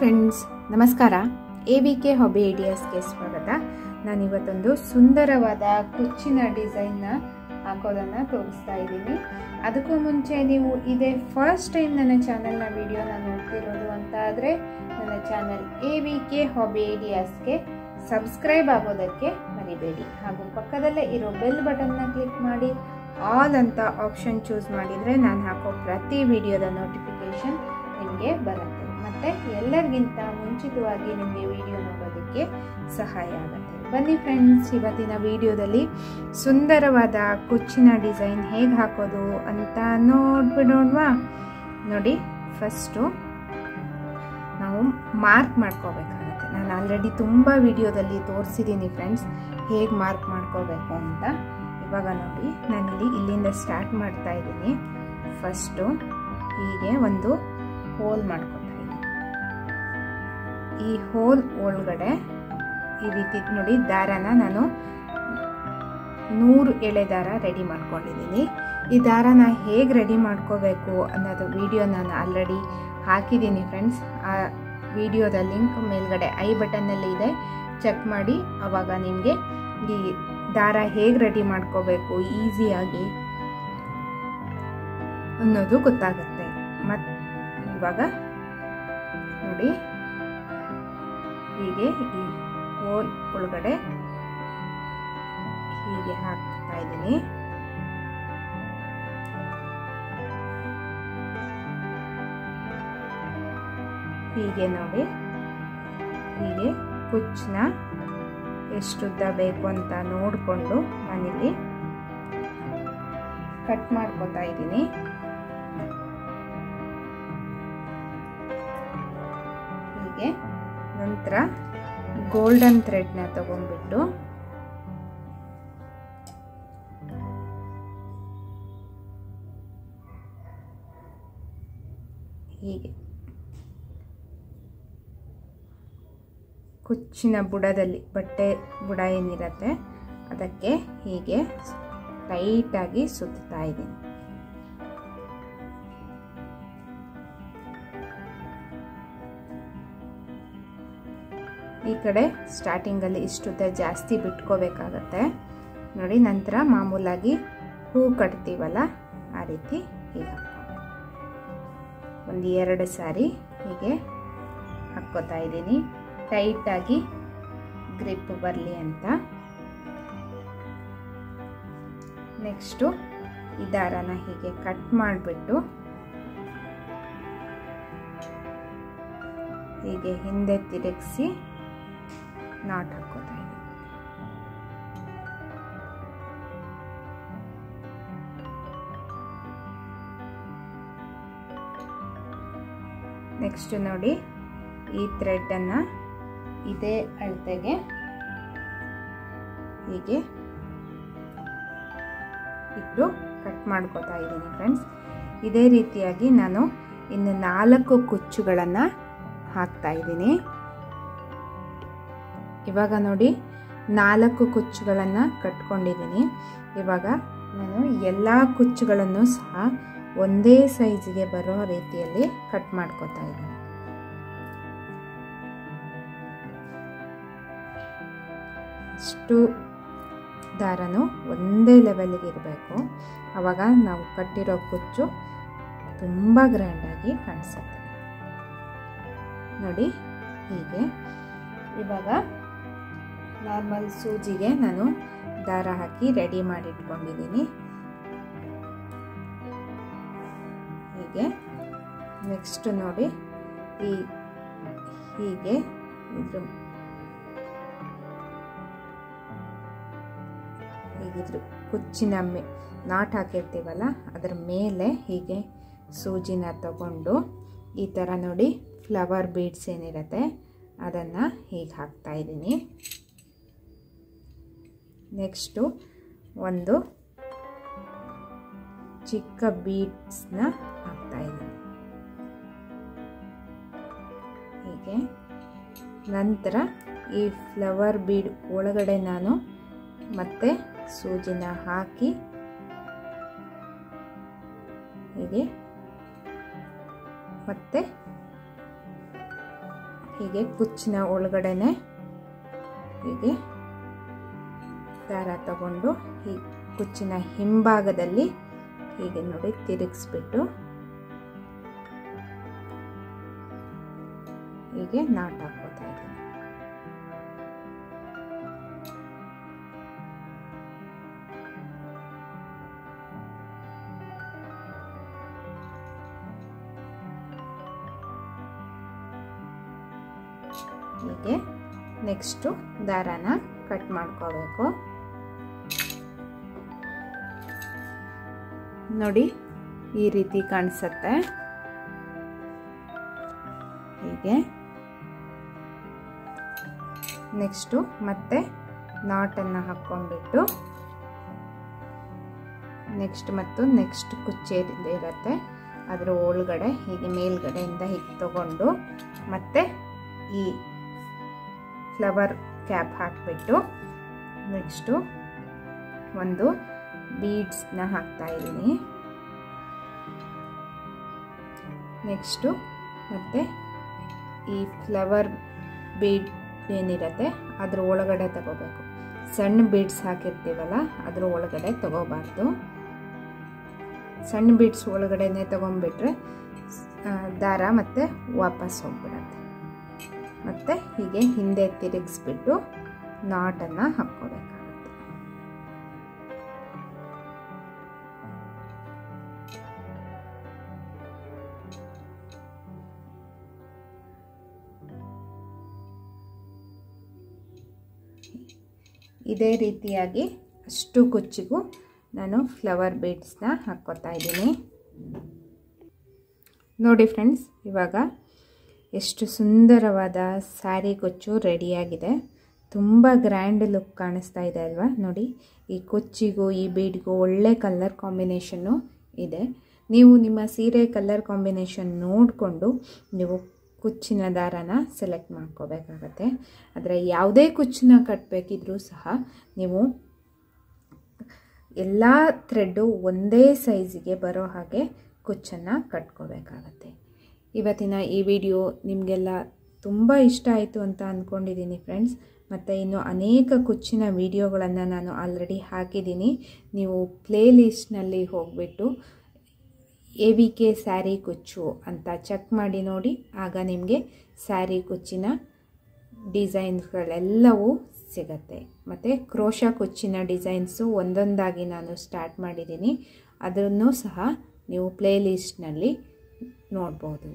Friends, ನಮಸ್ಕಾರ. AVK hobby ಐಡಿಯಾಸ್ಗೆ ಸ್ವಾಗತ. ನಾನಿವತ್ತೊಂದು ಸುಂದರವಾದ ಕುಚ್ಚಿನ ಡಿಸೈನ್ನ ಹಾಕೋದನ್ನು ತೋರಿಸ್ತಾ ಇದ್ದೀನಿ. ಅದಕ್ಕೂ ಮುಂಚೆ ನೀವು ಇದೇ ಫಸ್ಟ್ ಟೈಮ್ ನನ್ನ ಚಾನಲ್ನ ವಿಡಿಯೋನ ನೋಡ್ತಿರೋದು ಅಂತ ಆದರೆ ನನ್ನ ಚಾನಲ್ AVK ಹಾಬಿ ಐಡಿಯಾಸ್ಗೆ ಸಬ್ಸ್ಕ್ರೈಬ್ ಆಗೋದಕ್ಕೆ ಮರಿಬೇಡಿ. ಹಾಗೂ ಪಕ್ಕದಲ್ಲೇ ಇರೋ ಬೆಲ್ ಬಟನ್ನ ಕ್ಲಿಕ್ ಮಾಡಿ ಆಲ್ ಅಂತ ಆಪ್ಷನ್ ಚೂಸ್ ಮಾಡಿದರೆ ನಾನು ಹಾಕೋ ಪ್ರತಿ ವಿಡಿಯೋದ ನೋಟಿಫಿಕೇಷನ್ ನಿಮಗೆ ಬರುತ್ತೆ. ಮತ್ತು ಎಲ್ಲರಿಗಿಂತ ಮುಂಚಿತವಾಗಿ ನಿಮಗೆ ವಿಡಿಯೋ ನೋಡೋದಕ್ಕೆ ಸಹಾಯ ಆಗುತ್ತೆ. ಬನ್ನಿ ಫ್ರೆಂಡ್ಸ್, ಇವತ್ತಿನ ವಿಡಿಯೋದಲ್ಲಿ ಸುಂದರವಾದ ಕುಚ್ಚಿನ ಡಿಸೈನ್ ಹೇಗೆ ಹಾಕೋದು ಅಂತ ನೋಡ್ಬಿಡೋಣವಾ. ನೋಡಿ, ಫಸ್ಟು ನಾವು ಮಾರ್ಕ್ ಮಾಡ್ಕೋಬೇಕಾಗುತ್ತೆ. ನಾನು ಆಲ್ರೆಡಿ ತುಂಬ ವಿಡಿಯೋದಲ್ಲಿ ತೋರಿಸಿದ್ದೀನಿ ಫ್ರೆಂಡ್ಸ್ ಹೇಗೆ ಮಾರ್ಕ್ ಮಾಡ್ಕೋಬೇಕು ಅಂತ. ಇವಾಗ ನೋಡಿ, ನಾನಿಲ್ಲಿ ಇಲ್ಲಿಂದ ಸ್ಟಾರ್ಟ್ ಮಾಡ್ತಾ ಇದ್ದೀನಿ. ಫಸ್ಟು ಹೀಗೆ ಒಂದು ಹೋಲ್ ಮಾಡ್ಕೊತಾ ಇದ್ದೀನಿ. ಈ ಹೋಲ್ ಒಳಗಡೆ ಈ ರೀತಿ ನೋಡಿ ದಾರನ ನಾನು 100 ಎಳೆ ದಾರ ರೆಡಿ ಮಾಡ್ಕೊಂಡಿದ್ದೀನಿ. ಈ ದಾರನ ಹೇಗೆ ರೆಡಿ ಮಾಡ್ಕೋಬೇಕು ಅನ್ನೋದು ವಿಡಿಯೋ ನಾನು ಆಲ್ರೆಡಿ ಹಾಕಿದ್ದೀನಿ ಫ್ರೆಂಡ್ಸ್. ಆ ವಿಡಿಯೋದ ಲಿಂಕ್ ಮೇಲ್ಗಡೆ ಐ ಬಟನ್ನಲ್ಲಿ ಇದೆ, ಚೆಕ್ ಮಾಡಿ. ಆವಾಗ ನಿಮಗೆ ಈ ದಾರ ಹೇಗೆ ರೆಡಿ ಮಾಡ್ಕೋಬೇಕು ಈಸಿಯಾಗಿ ಅನ್ನೋದು ಗೊತ್ತಾಗುತ್ತೆ. ಮತ್ತು ಇವಾಗ ನೋಡಿ, ಹೀಗೆ ಈ ಹೋಲ್ ಒಳಗಡೆ ಹೀಗೆ ಹಾಕ್ತಾ ಇದ್ದೀನಿ. ಹೀಗೆ ನೋಡಿ, ಹೀಗೆ ಕುಚ್ಚನ್ನ ಎಷ್ಟು ಉದ್ದ ಬೇಕು ಅಂತ ನೋಡಿಕೊಂಡು ನಾನಿಲ್ಲಿ ಕಟ್ ಮಾಡ್ಕೊತಾ ಇದ್ದೀನಿ. ಹೀಗೆ ನಂತರ ಗೋಲ್ಡನ್ ಥ್ರೆಡ್ನ ತಗೊಂಡ್ಬಿಟ್ಟು ಹೀಗೆ ಕುಚ್ಚಿನ ಬುಡದಲ್ಲಿ, ಬಟ್ಟೆ ಬುಡ ಏನಿರುತ್ತೆ ಅದಕ್ಕೆ ಹೀಗೆ ಟೈಟಾಗಿ ಸುತ್ತಾ ಇದ್ದೀನಿ. ಈ ಕಡೆ ಸ್ಟಾರ್ಟಿಂಗಲ್ಲಿ ಇಷ್ಟುದ್ದ ಜಾಸ್ತಿ ಬಿಟ್ಕೋಬೇಕಾಗತ್ತೆ ನೋಡಿ. ನಂತರ ಮಾಮೂಲಾಗಿ ಹೂ ಕಟ್ತೀವಲ್ಲ ಆ ರೀತಿ ಹೀಗೆ ಒಂದು 2 ಸಾರಿ ಹೀಗೆ ಹಾಕ್ಕೋತಾ ಇದ್ದೀನಿ, ಟೈಟಾಗಿ ಗ್ರಿಪ್ ಬರಲಿ ಅಂತ. ನೆಕ್ಸ್ಟು ಈ ದಾರನ ಹೀಗೆ ಕಟ್ ಮಾಡಿಬಿಟ್ಟು ಹೀಗೆ ಹಿಂದೆ ತಿರುಗಿಸಿ ನಾಟ್ ಹಾಕೋತಾ ಇದ್ದೀನಿ. ನೆಕ್ಸ್ಟ್ ನೋಡಿ, ಈ ಥ್ರೆಡ್ಡನ್ನು ಇದೇ ಅಳತೆಗೆ ಹೀಗೆ ಇಟ್ಟು ಕಟ್ ಮಾಡ್ಕೋತಾ ಇದ್ದೀನಿ ಫ್ರೆಂಡ್ಸ್. ಇದೇ ರೀತಿಯಾಗಿ ನಾನು ಇನ್ನು 4 ಕುಚ್ಚುಗಳನ್ನು ಹಾಕ್ತಾ ಇದ್ದೀನಿ. ಇವಾಗ ನೋಡಿ, 4 ಕುಚ್ಚುಗಳನ್ನು ಕಟ್ಕೊಂಡಿದ್ದೀನಿ. ಇವಾಗ ನಾನು ಎಲ್ಲ ಕುಚ್ಚುಗಳನ್ನು ಸಹ ಒಂದೇ ಸೈಜ್ಗೆ ಬರೋ ರೀತಿಯಲ್ಲಿ ಕಟ್ ಮಾಡ್ಕೋತಾ ಇದ್ದೀನಿ. ಇಷ್ಟು ದಾರನು ಒಂದೇ ಲೆವೆಲ್ಗೆ ಇರಬೇಕು. ಆವಾಗ ನಾವು ಕಟ್ಟಿರೋ ಕುಚ್ಚು ತುಂಬ ಗ್ರ್ಯಾಂಡಾಗಿ ಕಾಣಿಸುತ್ತೆ ನೋಡಿ. ಹೀಗೆ ಇವಾಗ ನಾರ್ಮಲ್ ಸೂಜಿಗೆ ನಾನು ದಾರ ಹಾಕಿ ರೆಡಿ ಮಾಡಿ ಇಟ್ಕೊಂಡಿದ್ದೀನಿ. ಹೀಗೆ ನೆಕ್ಸ್ಟ್ ನೋಡಿ, ಹೀಗೆ ಹೀಗಿದ್ರು ಕುಚ್ಚಿನ ನಾಟ್ ಹಾಕಿರ್ತೀವಲ್ಲ ಅದರ ಮೇಲೆ ಹೀಗೆ ಸೂಜಿನ ತಗೊಂಡು ಈ ಥರ ನೋಡಿ ಫ್ಲವರ್ ಬೀಡ್ಸ್ ಏನಿರುತ್ತೆ ಅದನ್ನು ಹೀಗೆ ಹಾಕ್ತಾ ಇದ್ದೀನಿ. ನೆಕ್ಸ್ಟು ಒಂದು ಚಿಕ್ಕ ಬೀಡ್ಸ್ನ ಹಾಕ್ತಾ ಇದ್ದೀನಿ ಹೀಗೆ. ನಂತರ ಈ ಫ್ಲವರ್ ಬೀಡ್ ಒಳಗಡೆ ನಾನು ಮತ್ತೆ ಸೂಜಿನ ಹಾಕಿ ಹೀಗೆ ಮತ್ತೆ ಹೀಗೆ ಕುಚ್ಚಿನ ಒಳಗಡೆನೆ ಹೀಗೆ ದಾರ ತಗೊಂಡು ಈ ಕುಚ್ಚಿನ ಹಿಂಭಾಗದಲ್ಲಿ ಹೀಗೆ ನೋಡಿ ತಿರುಗಿಸ್ಬಿಟ್ಟು ಹೀಗೆ ನಾಟ್ ಹಾಕೋತಾ ಇದ್ದೀನಿ. ಹೀಗೆ ನೆಕ್ಸ್ಟು ದಾರಾನ ಕಟ್ ಮಾಡ್ಕೋಬೇಕು. ನೋಡಿ ಈ ರೀತಿ ಕಾಣಿಸುತ್ತೆ. ಹೀಗೆ ನೆಕ್ಸ್ಟು ಮತ್ತೆ ನಾಟನ್ನು ಹಾಕ್ಕೊಂಡ್ಬಿಟ್ಟು ನೆಕ್ಸ್ಟ್ ಕುಚ್ಚೇರಿಂದ ಇರುತ್ತೆ ಅದರ ಒಳಗಡೆ ಹೀಗೆ ಮೇಲ್ಗಡೆಯಿಂದ ಹೀಗೆ ತಗೊಂಡು ಮತ್ತೆ ಈ ಫ್ಲವರ್ ಕ್ಯಾಪ್ ಹಾಕಿಬಿಟ್ಟು ನೆಕ್ಸ್ಟು ಒಂದು ಬೀಡ್ಸ್ನ ಹಾಕ್ತಾ ಇದ್ದೀನಿ. ನೆಕ್ಸ್ಟು ಮತ್ತೆ ಈ ಫ್ಲವರ್ ಬೀಡ್ ಏನಿರುತ್ತೆ ಅದ್ರ ಒಳಗಡೆ ತಗೋಬೇಕು. ಸಣ್ಣ ಬೀಡ್ಸ್ ಹಾಕಿರ್ತೀವಲ್ಲ ಅದ್ರ ಒಳಗಡೆ ತಗೋಬಾರ್ದು. ಸಣ್ಣ ಬೀಡ್ಸ್ ಒಳಗಡೆನೆ ತಗೊಂಡ್ಬಿಟ್ರೆ ದಾರ ಮತ್ತೆ ವಾಪಸ್ ಹೋಗ್ಬಿಡತ್ತೆ. ಮತ್ತೆ ಹೀಗೆ ಹಿಂದೆ ತಿರುಗಿಸ್ಬಿಟ್ಟು ನಾಟನ್ನು ಹಾಕ್ಕೋಬೇಕಾಗುತ್ತೆ. ಇದೇ ರೀತಿಯಾಗಿ ಅಷ್ಟು ಕುಚ್ಚಿಗೂ ನಾನು ಫ್ಲವರ್ ಬೀಡ್ಸ್ನ ಹಾಕ್ಕೋತಾ ಇದ್ದೀನಿ. ನೋಡಿ ಫ್ರೆಂಡ್ಸ್, ಇವಾಗ ಎಷ್ಟು ಸುಂದರವಾದ ಸ್ಯಾರಿ ಕುಚ್ಚು ರೆಡಿಯಾಗಿದೆ. ತುಂಬ ಗ್ರ್ಯಾಂಡ್ ಲುಕ್ ಕಾಣಿಸ್ತಾ ಇದೆ ಅಲ್ವಾ? ನೋಡಿ, ಈ ಕುಚ್ಚಿಗೂ ಈ ಬೀಡ್ಗೂ ಒಳ್ಳೆ ಕಲರ್ ಕಾಂಬಿನೇಷನ್ನು ಇದೆ. ನೀವು ನಿಮ್ಮ ಸೀರೆ ಕಲರ್ ಕಾಂಬಿನೇಷನ್ ನೋಡಿಕೊಂಡು ನೀವು ಕುಚ್ಚಿನ ದಾರನ ಸೆಲೆಕ್ಟ್ ಮಾಡ್ಕೋಬೇಕಾಗತ್ತೆ. ಆದರೆ ಯಾವುದೇ ಕುಚ್ಚನ್ನ ಕಟ್ಟಬೇಕಿದ್ರೂ ಸಹ ನೀವು ಎಲ್ಲ ಥ್ರೆಡ್ಡು ಒಂದೇ ಸೈಜಿಗೆ ಬರೋ ಹಾಗೆ ಕುಚ್ಚನ್ನು ಕಟ್ಕೋಬೇಕಾಗತ್ತೆ. ಇವತ್ತಿನ ಈ ವಿಡಿಯೋ ನಿಮಗೆಲ್ಲ ತುಂಬ ಇಷ್ಟ ಆಯಿತು ಅಂತ ಅಂದ್ಕೊಂಡಿದ್ದೀನಿ ಫ್ರೆಂಡ್ಸ್. ಮತ್ತು ಇನ್ನು ಅನೇಕ ಕುಚ್ಚಿನ ವಿಡಿಯೋಗಳನ್ನು ನಾನು ಆಲ್ರೆಡಿ ಹಾಕಿದ್ದೀನಿ. ನೀವು ಪ್ಲೇ ಲಿಸ್ಟ್ನಲ್ಲಿ ಹೋಗಿಬಿಟ್ಟು AVK ಸ್ಯಾರಿ ಕುಚ್ಚು ಅಂತ ಚೆಕ್ ಮಾಡಿ ನೋಡಿ. ಆಗ ನಿಮಗೆ ಸ್ಯಾರಿ ಕುಚ್ಚಿನ ಡಿಸೈನ್ಸ್ಗಳೆಲ್ಲವೂ ಸಿಗತ್ತೆ. ಮತ್ತು ಕ್ರೋಶಾ ಕುಚ್ಚಿನ ಡಿಸೈನ್ಸು ಒಂದೊಂದಾಗಿ ನಾನು ಸ್ಟಾರ್ಟ್ ಮಾಡಿದ್ದೀನಿ. ಅದನ್ನು ಸಹ ನೀವು ಪ್ಲೇ ಲಿಸ್ಟ್ನಲ್ಲಿ ನೋಡ್ಬೋದು.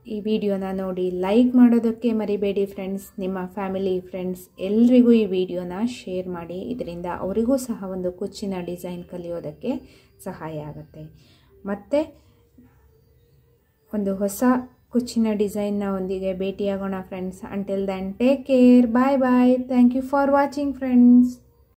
ಈ ವಿಡಿಯೋನ ನೋಡಿ ಲೈಕ್ ಮಾಡೋದಕ್ಕೆ ಮರಿಬೇಡಿ ಫ್ರೆಂಡ್ಸ್. ನಿಮ್ಮ ಫ್ಯಾಮಿಲಿ ಫ್ರೆಂಡ್ಸ್ ಎಲ್ರಿಗೂ ಈ ವಿಡಿಯೋನ ಶೇರ್ ಮಾಡಿ. ಇದರಿಂದ ಅವರಿಗೂ ಸಹ ಒಂದು ಕುಚ್ಚಿನ ಡಿಸೈನ್ ಕಲಿಯೋದಕ್ಕೆ ಸಹಾಯ ಆಗುತ್ತೆ. ಮತ್ತು ಒಂದು ಹೊಸ ಕುಚ್ಚಿನ ಡಿಸೈನ್ನ ಒಂದಿಗೆ ಭೇಟಿಯಾಗೋಣ friends. Until then take care. Bye bye. Thank you for watching friends.